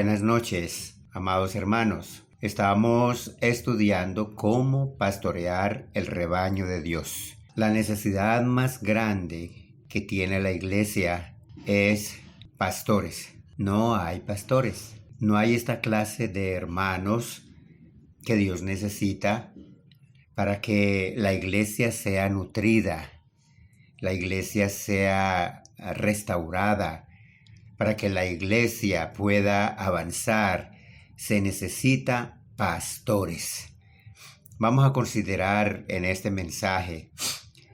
Buenas noches, amados hermanos. Estamos estudiando cómo pastorear el rebaño de Dios. La necesidad más grande que tiene la iglesia es pastores. No hay pastores. No hay esta clase de hermanos que Dios necesita para que la iglesia sea nutrida, la iglesia sea restaurada. Para que la iglesia pueda avanzar, se necesita pastores. Vamos a considerar en este mensaje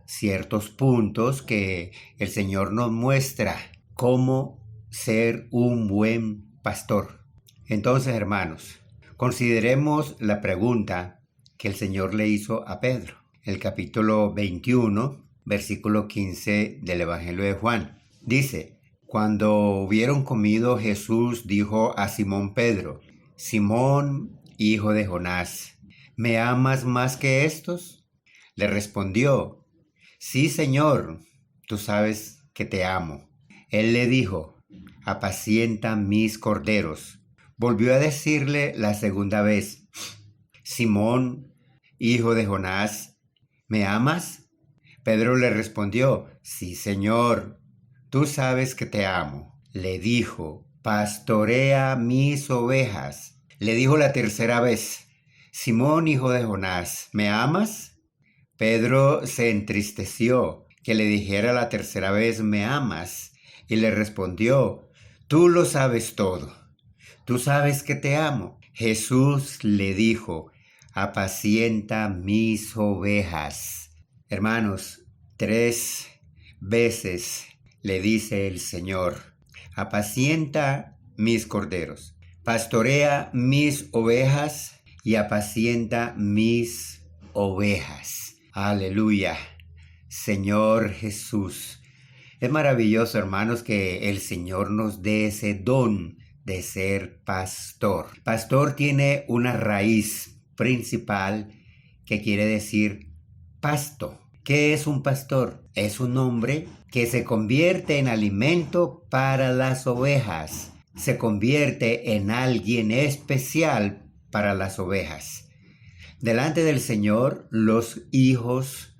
ciertos puntos que el Señor nos muestra cómo ser un buen pastor. Entonces, hermanos, consideremos la pregunta que el Señor le hizo a Pedro. El capítulo 21, versículo 15 del Evangelio de Juan. Dice: Cuando hubieron comido, Jesús dijo a Simón Pedro: Simón, hijo de Jonás, ¿me amas más que estos? Le respondió: Sí, Señor, tú sabes que te amo. Él le dijo: Apacienta mis corderos. Volvió a decirle la segunda vez: Simón, hijo de Jonás, ¿me amas? Pedro le respondió: Sí, Señor, tú sabes que te amo. Le dijo: Pastorea mis ovejas. Le dijo la tercera vez: Simón, hijo de Jonás, ¿me amas? Pedro se entristeció que le dijera la tercera vez: ¿me amas? Y le respondió: Tú lo sabes todo. Tú sabes que te amo. Jesús le dijo: Apacienta mis ovejas. Hermanos, 3 veces le dice el Señor: apacienta mis corderos, pastorea mis ovejas y apacienta mis ovejas. Aleluya, Señor Jesús. Es maravilloso, hermanos, que el Señor nos dé ese don de ser pastor. Pastor tiene una raíz principal que quiere decir pasto. ¿Qué es un pastor? Es un hombre que se convierte en alimento para las ovejas. Se convierte en alguien especial para las ovejas. Delante del Señor, los hijos,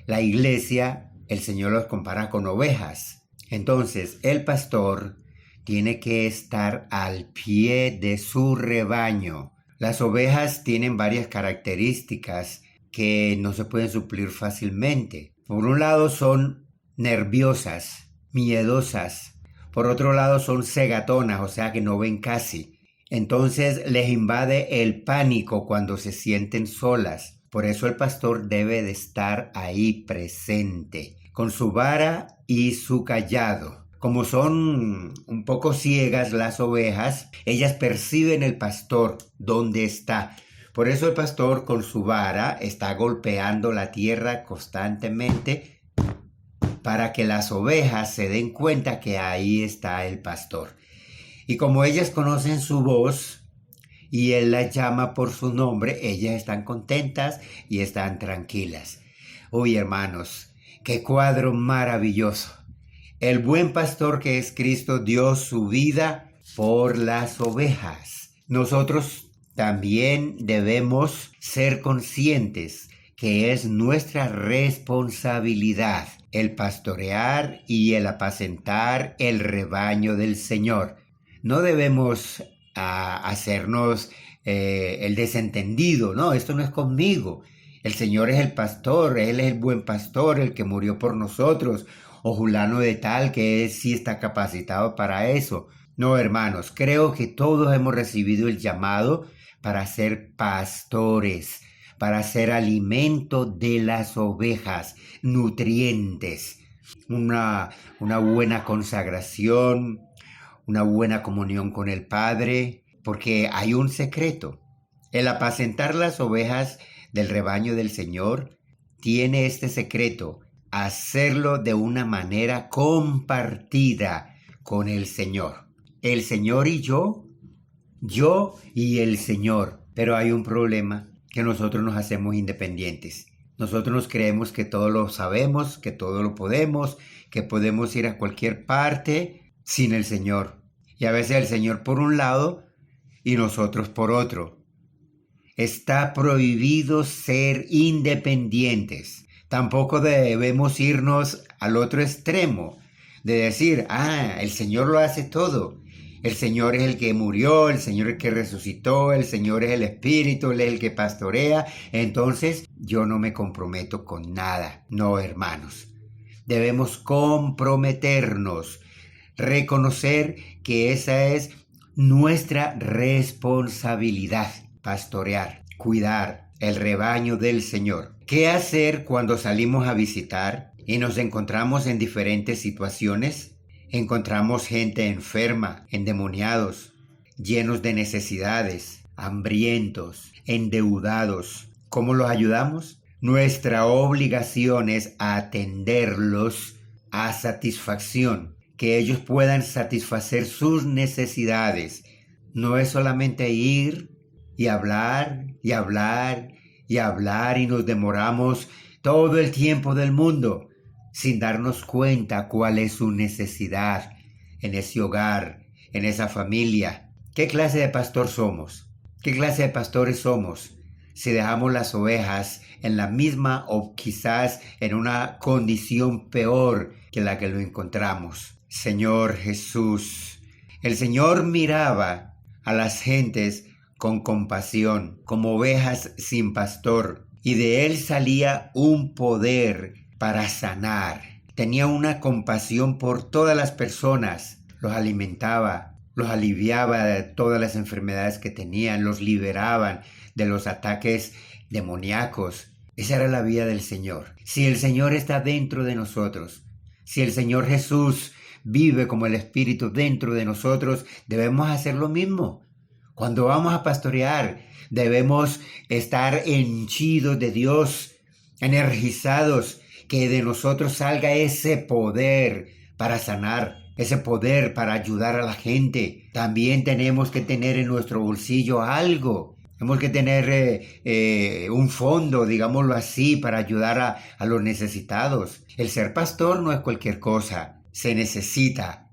la iglesia, el Señor los compara con ovejas. Entonces, el pastor tiene que estar al pie de su rebaño. Las ovejas tienen varias características que no se pueden suplir fácilmente. Por un lado son nerviosas, miedosas. Por otro lado son cegatonas, o sea que no ven casi. Entonces les invade el pánico cuando se sienten solas. Por eso el pastor debe de estar ahí presente, con su vara y su cayado. Como son un poco ciegas las ovejas, ellas perciben el pastor donde está. Por eso el pastor con su vara está golpeando la tierra constantemente para que las ovejas se den cuenta que ahí está el pastor. Y como ellas conocen su voz y él las llama por su nombre, ellas están contentas y están tranquilas. Uy, hermanos, qué cuadro maravilloso. El buen pastor que es Cristo dio su vida por las ovejas. Nosotros también debemos ser conscientes que es nuestra responsabilidad el pastorear y el apacentar el rebaño del Señor. No debemos hacernos el desentendido. No, esto no es conmigo. El Señor es el pastor, Él es el buen pastor, el que murió por nosotros. O fulano de tal que sí está capacitado para eso. No, hermanos, creo que todos hemos recibido el llamado para ser pastores, para ser alimento de las ovejas, nutrientes, una buena consagración, una buena comunión con el Padre, porque hay un secreto. El apacentar las ovejas del rebaño del Señor tiene este secreto: hacerlo de una manera compartida con el Señor. El Señor y yo y el Señor. Pero hay un problema, que nosotros nos hacemos independientes. Nosotros nos creemos que todo lo sabemos, que todo lo podemos, que podemos ir a cualquier parte sin el Señor. Y a veces el Señor, por un lado, y nosotros por otro. Está prohibido ser independientes. Tampoco debemos irnos al otro extremo de decir, el Señor lo hace todo. El Señor es el que murió, el Señor es el que resucitó, el Señor es el Espíritu, Él es el que pastorea. Entonces yo no me comprometo con nada. No, hermanos. Debemos comprometernos, reconocer que esa es nuestra responsabilidad, pastorear, cuidar el rebaño del Señor. ¿Qué hacer cuando salimos a visitar y nos encontramos en diferentes situaciones? Encontramos gente enferma, endemoniados, llenos de necesidades, hambrientos, endeudados. ¿Cómo los ayudamos? Nuestra obligación es atenderlos a satisfacción, que ellos puedan satisfacer sus necesidades. No es solamente ir y hablar y hablar y hablar y nos demoramos todo el tiempo del mundo sin darnos cuenta cuál es su necesidad en ese hogar, en esa familia. ¿Qué clase de pastor somos? ¿Qué clase de pastores somos? Si dejamos las ovejas en la misma o quizás en una condición peor que la que lo encontramos. Señor Jesús, el Señor miraba a las gentes con compasión, como ovejas sin pastor, y de él salía un poder para sanar. Tenía una compasión por todas las personas, los alimentaba, los aliviaba de todas las enfermedades que tenían, los liberaban de los ataques demoníacos. Esa era la vida del Señor. Si el Señor está dentro de nosotros, si el Señor Jesús vive como el Espíritu dentro de nosotros, debemos hacer lo mismo. Cuando vamos a pastorear, debemos estar henchidos de Dios, energizados, que de nosotros salga ese poder para sanar, ese poder para ayudar a la gente. También tenemos que tener en nuestro bolsillo algo. Tenemos que tener un fondo, digámoslo así, para ayudar a los necesitados. El ser pastor no es cualquier cosa. Se necesita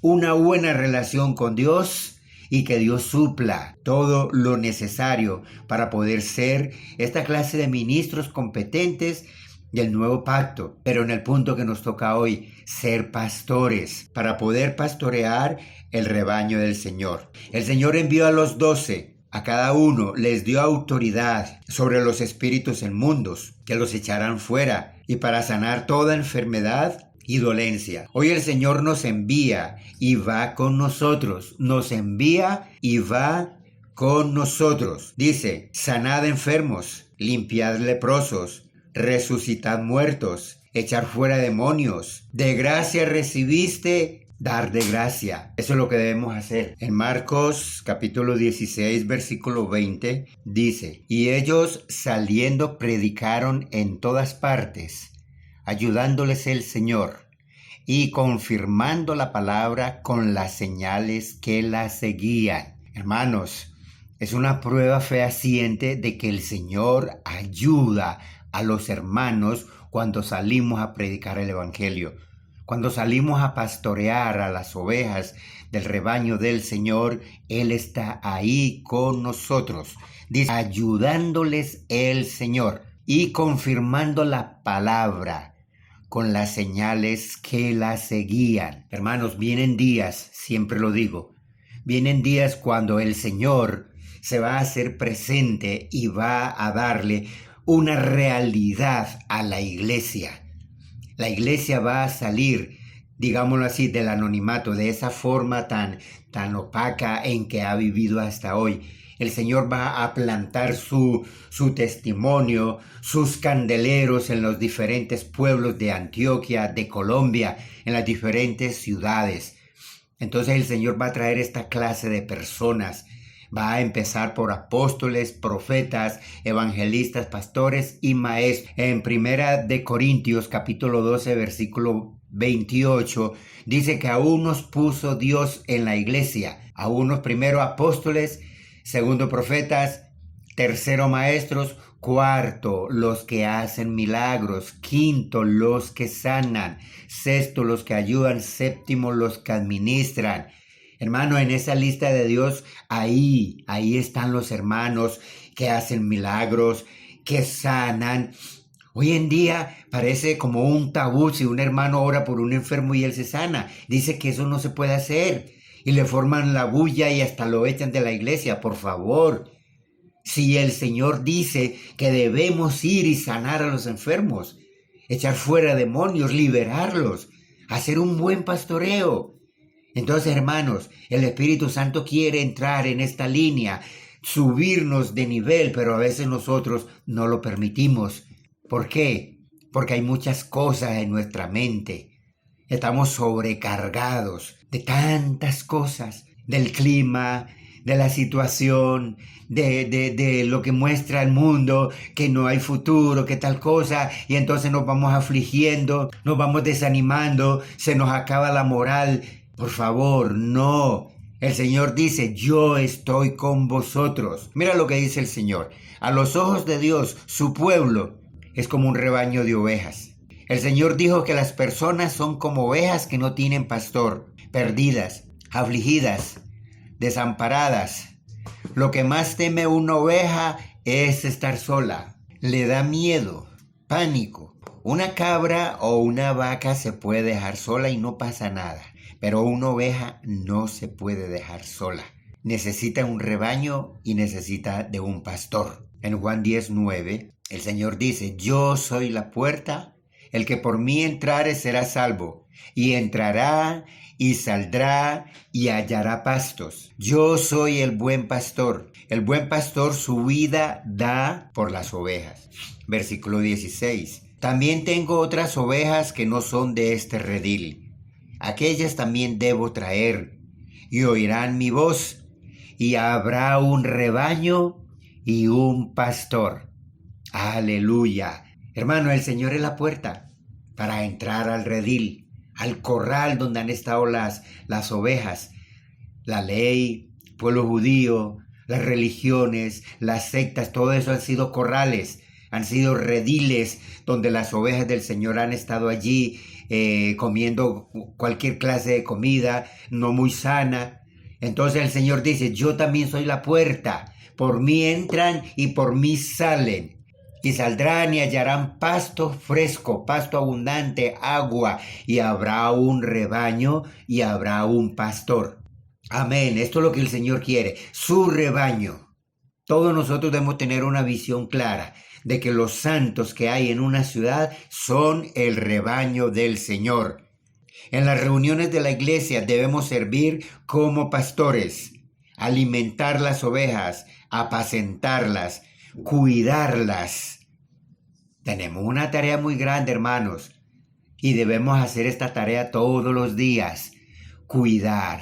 una buena relación con Dios y que Dios supla todo lo necesario para poder ser esta clase de ministros competentes del nuevo pacto. Pero en el punto que nos toca hoy, ser pastores para poder pastorear el rebaño del Señor. El Señor envió a los 12. A cada uno les dio autoridad sobre los espíritus inmundos, que los echaran fuera, y para sanar toda enfermedad y dolencia. Hoy el Señor nos envía y va con nosotros. Nos envía y va con nosotros. Dice, sanad enfermos, limpiad leprosos, resucitad muertos, echar fuera demonios. De gracia recibiste, dar de gracia. Eso es lo que debemos hacer. En Marcos capítulo 16 versículo 20 dice, y ellos saliendo predicaron en todas partes, ayudándoles el Señor y confirmando la palabra con las señales que la seguían. Hermanos, es una prueba fehaciente de que el Señor ayuda a los hermanos cuando salimos a predicar el Evangelio. Cuando salimos a pastorear a las ovejas del rebaño del Señor, Él está ahí con nosotros. Dice, ayudándoles el Señor y confirmando la palabra con las señales que la seguían. Hermanos, vienen días, siempre lo digo, vienen días cuando el Señor se va a hacer presente y va a darle una realidad a la iglesia. La iglesia va a salir, digámoslo así, del anonimato, de esa forma tan opaca en que ha vivido hasta hoy. El Señor va a plantar su testimonio, sus candeleros en los diferentes pueblos de Antioquia, de Colombia, en las diferentes ciudades. Entonces el Señor va a traer esta clase de personas. Va a empezar por apóstoles, profetas, evangelistas, pastores y maestros. En Primera de Corintios, capítulo 12, versículo 28, dice que a unos puso Dios en la iglesia. A unos primero apóstoles, segundo profetas, tercero maestros, cuarto los que hacen milagros, quinto los que sanan, sexto los que ayudan, séptimo los que administran. Hermano, en esa lista de Dios, ahí están los hermanos que hacen milagros, que sanan. Hoy en día parece como un tabú si un hermano ora por un enfermo y él se sana. Dice que eso no se puede hacer y le forman la bulla y hasta lo echan de la iglesia. Por favor, si el Señor dice que debemos ir y sanar a los enfermos, echar fuera demonios, liberarlos, hacer un buen pastoreo. Entonces, hermanos, el Espíritu Santo quiere entrar en esta línea, subirnos de nivel, pero a veces nosotros no lo permitimos. ¿Por qué? Porque hay muchas cosas en nuestra mente. Estamos sobrecargados de tantas cosas, del clima, de la situación, de lo que muestra el mundo, que no hay futuro, que tal cosa, y entonces nos vamos afligiendo, nos vamos desanimando, se nos acaba la moral. Por favor, no. El Señor dice, yo estoy con vosotros. Mira lo que dice el Señor. A los ojos de Dios, su pueblo es como un rebaño de ovejas. El Señor dijo que las personas son como ovejas que no tienen pastor, perdidas, afligidas, desamparadas. Lo que más teme una oveja es estar sola. Le da miedo, pánico. Una cabra o una vaca se puede dejar sola y no pasa nada, pero una oveja no se puede dejar sola. Necesita un rebaño y necesita de un pastor. En Juan 10:9, el Señor dice, yo soy la puerta, el que por mí entrare será salvo, y entrará y saldrá y hallará pastos. Yo soy el buen pastor su vida da por las ovejas. Versículo 16. También tengo otras ovejas que no son de este redil. Aquellas también debo traer, y oirán mi voz, y habrá un rebaño y un pastor. Aleluya. Hermano, el Señor es la puerta para entrar al redil, al corral donde han estado las ovejas. La ley, pueblo judío, las religiones, las sectas, todo eso han sido corrales, han sido rediles donde las ovejas del Señor han estado allí comiendo cualquier clase de comida no muy sana. Entonces el Señor dice, yo también soy la puerta, por mí entran y por mí salen. Y saldrán y hallarán pasto fresco, pasto abundante, agua, y habrá un rebaño y habrá un pastor. Amén, esto es lo que el Señor quiere, su rebaño. Todos nosotros debemos tener una visión clara de que los santos que hay en una ciudad son el rebaño del Señor. En las reuniones de la iglesia debemos servir como pastores, alimentar las ovejas, apacentarlas, cuidarlas. Tenemos una tarea muy grande, hermanos, y debemos hacer esta tarea todos los días. Cuidar.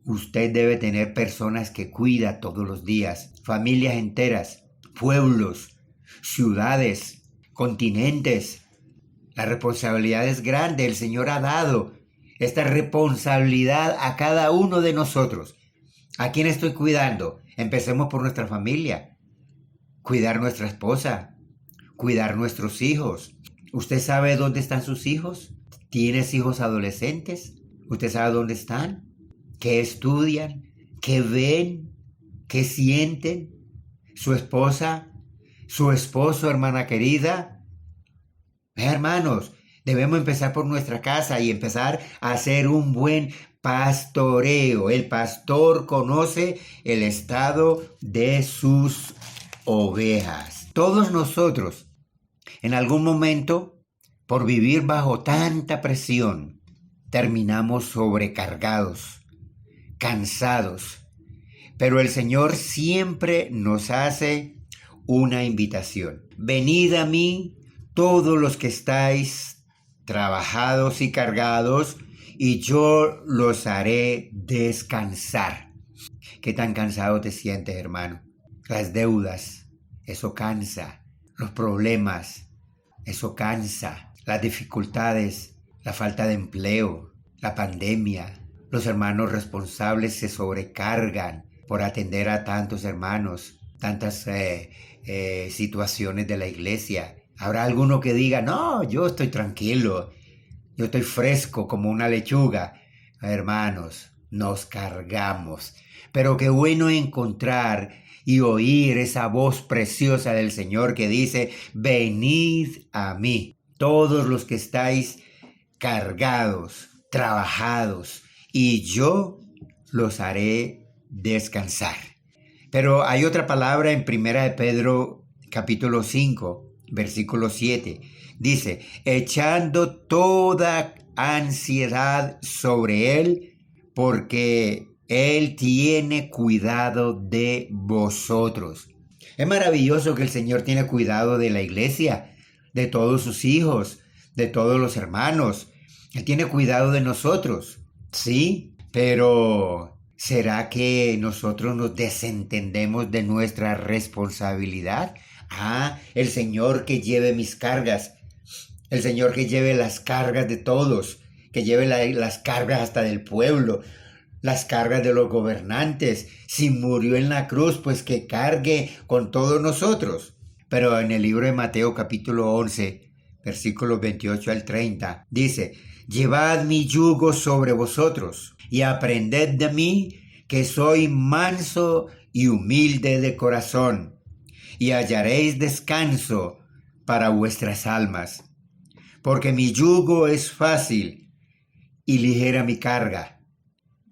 Usted debe tener personas que cuida todos los días, familias enteras, pueblos, ciudades, continentes. La responsabilidad es grande. El Señor ha dado esta responsabilidad a cada uno de nosotros. ¿A quién estoy cuidando? Empecemos por nuestra familia. Cuidar nuestra esposa. Cuidar nuestros hijos. ¿Usted sabe dónde están sus hijos? ¿Tienes hijos adolescentes? ¿Usted sabe dónde están? ¿Qué estudian? ¿Qué ven? ¿Qué sienten? ¿Su esposa? ¿Su esposo, hermana querida? Hermanos, debemos empezar por nuestra casa y empezar a hacer un buen pastoreo. El pastor conoce el estado de sus ovejas. Todos nosotros, en algún momento, por vivir bajo tanta presión, terminamos sobrecargados, cansados. Pero el Señor siempre nos hace una invitación. Venid a mí, todos los que estáis trabajados y cargados, y yo los haré descansar. ¿Qué tan cansado te sientes, hermano? Las deudas, eso cansa. Los problemas, eso cansa. Las dificultades, la falta de empleo, la pandemia. Los hermanos responsables se sobrecargan por atender a tantos hermanos, tantas situaciones de la iglesia. Habrá alguno que diga, no, yo estoy tranquilo, yo estoy fresco como una lechuga. Hermanos, nos cargamos. Pero qué bueno encontrar y oír esa voz preciosa del Señor que dice, venid a mí, todos los que estáis cargados, trabajados, y yo los haré descansar. Pero hay otra palabra en Primera de Pedro, capítulo 5, versículo 7. Dice, echando toda ansiedad sobre Él, porque Él tiene cuidado de vosotros. Es maravilloso que el Señor tiene cuidado de la iglesia, de todos sus hijos, de todos los hermanos. Él tiene cuidado de nosotros, sí, pero ¿será que nosotros nos desentendemos de nuestra responsabilidad? El Señor que lleve mis cargas, el Señor que lleve las cargas de todos, que lleve las cargas hasta del pueblo, las cargas de los gobernantes. Si murió en la cruz, pues que cargue con todos nosotros. Pero en el libro de Mateo capítulo 11, versículos 28 al 30, dice, llevad mi yugo sobre vosotros y aprended de mí, que soy manso y humilde de corazón, y hallaréis descanso para vuestras almas. Porque mi yugo es fácil y ligera mi carga.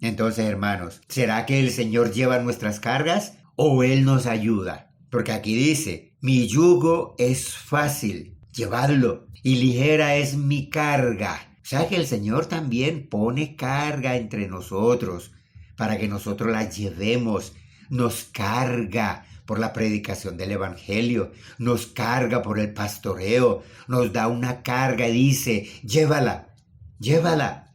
Entonces, hermanos, ¿será que el Señor lleva nuestras cargas o Él nos ayuda? Porque aquí dice, mi yugo es fácil, llevadlo, y ligera es mi carga. O sea que el Señor también pone carga entre nosotros para que nosotros la llevemos. Nos carga por la predicación del Evangelio, nos carga por el pastoreo, nos da una carga y dice, llévala, llévala.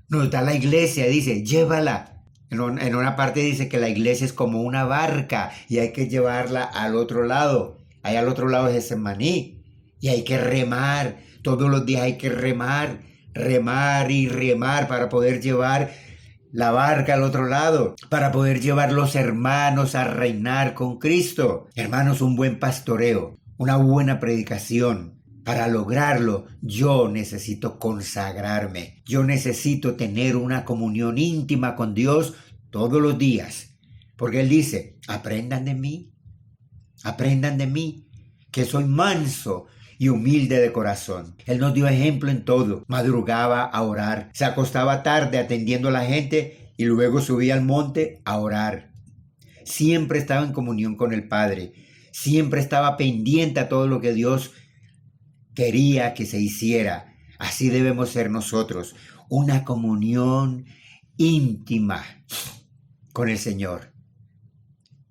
Nos da la iglesia, dice, llévala. En una parte dice que la iglesia es como una barca y hay que llevarla al otro lado. Ahí al otro lado es Getsemaní y hay que remar. Todos los días hay que remar, remar y remar para poder llevar la barca al otro lado, para poder llevar los hermanos a reinar con Cristo. Hermanos, un buen pastoreo, una buena predicación. Para lograrlo, yo necesito consagrarme. Yo necesito tener una comunión íntima con Dios todos los días. Porque Él dice, aprendan de mí, que soy manso y humilde de corazón. Él nos dio ejemplo en todo. Madrugaba a orar, se acostaba tarde atendiendo a la gente y luego subía al monte a orar. Siempre estaba en comunión con el Padre. Siempre estaba pendiente a todo lo que Dios quería que se hiciera. Así debemos ser nosotros. Una comunión íntima con el Señor.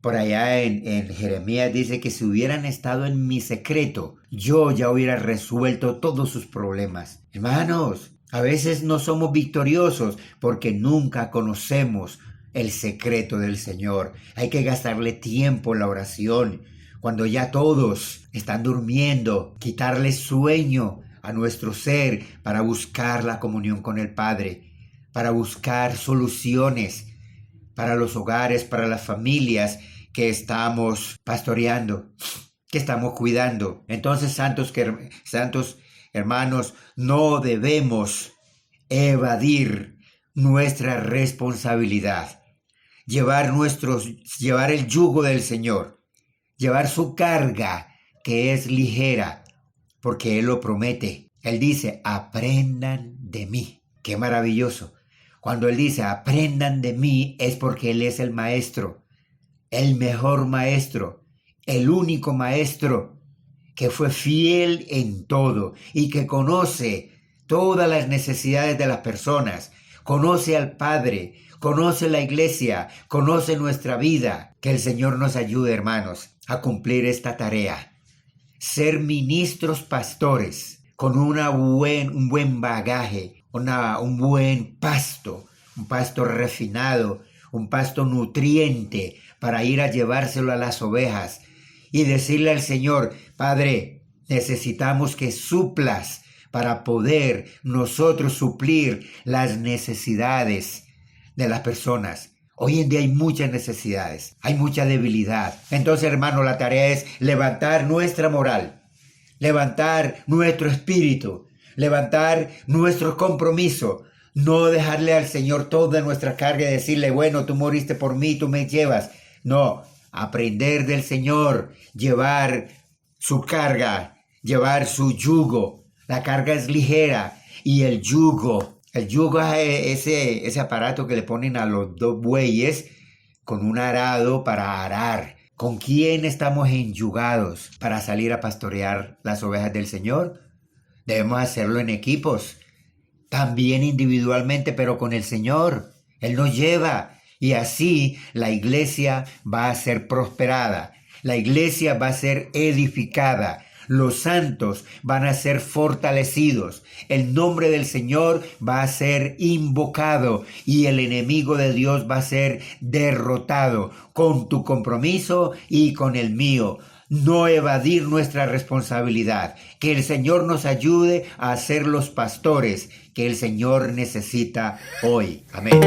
Por allá en Jeremías dice que si hubieran estado en mi secreto, yo ya hubiera resuelto todos sus problemas. Hermanos, a veces no somos victoriosos porque nunca conocemos el secreto del Señor. Hay que gastarle tiempo en la oración. Cuando ya todos están durmiendo, quitarle sueño a nuestro ser para buscar la comunión con el Padre, para buscar soluciones para los hogares, para las familias que estamos pastoreando, que estamos cuidando. Entonces, santos hermanos, no debemos evadir nuestra responsabilidad. Llevar el yugo del Señor, llevar su carga que es ligera, porque Él lo promete. Él dice, aprendan de mí. Qué maravilloso. Cuando Él dice, aprendan de mí, es porque Él es el maestro, el mejor maestro, el único maestro que fue fiel en todo y que conoce todas las necesidades de las personas, conoce al Padre, conoce la iglesia, conoce nuestra vida. Que el Señor nos ayude, hermanos, a cumplir esta tarea. Ser ministros pastores con un buen bagaje, un buen pasto, un pasto refinado, un pasto nutriente para ir a llevárselo a las ovejas y decirle al Señor, Padre, necesitamos que suplas para poder nosotros suplir las necesidades de las personas. Hoy en día hay muchas necesidades, hay mucha debilidad. Entonces, hermano, la tarea es levantar nuestra moral, levantar nuestro espíritu, levantar nuestro compromiso, No dejarle al Señor toda nuestra carga y decirle, bueno, tú moriste por mí, tú me llevas. No, aprender del Señor, llevar su carga, llevar su yugo. La carga es ligera y el yugo es ese aparato que le ponen a los dos bueyes con un arado para arar. ¿Con quién estamos enyugados para salir a pastorear las ovejas del Señor? Debemos hacerlo en equipos, también individualmente, pero con el Señor. Él nos lleva y así la iglesia va a ser prosperada. La iglesia va a ser edificada. Los santos van a ser fortalecidos. El nombre del Señor va a ser invocado y el enemigo de Dios va a ser derrotado con tu compromiso y con el mío. No evadir nuestra responsabilidad. Que el Señor nos ayude a ser los pastores que el Señor necesita hoy. Amén.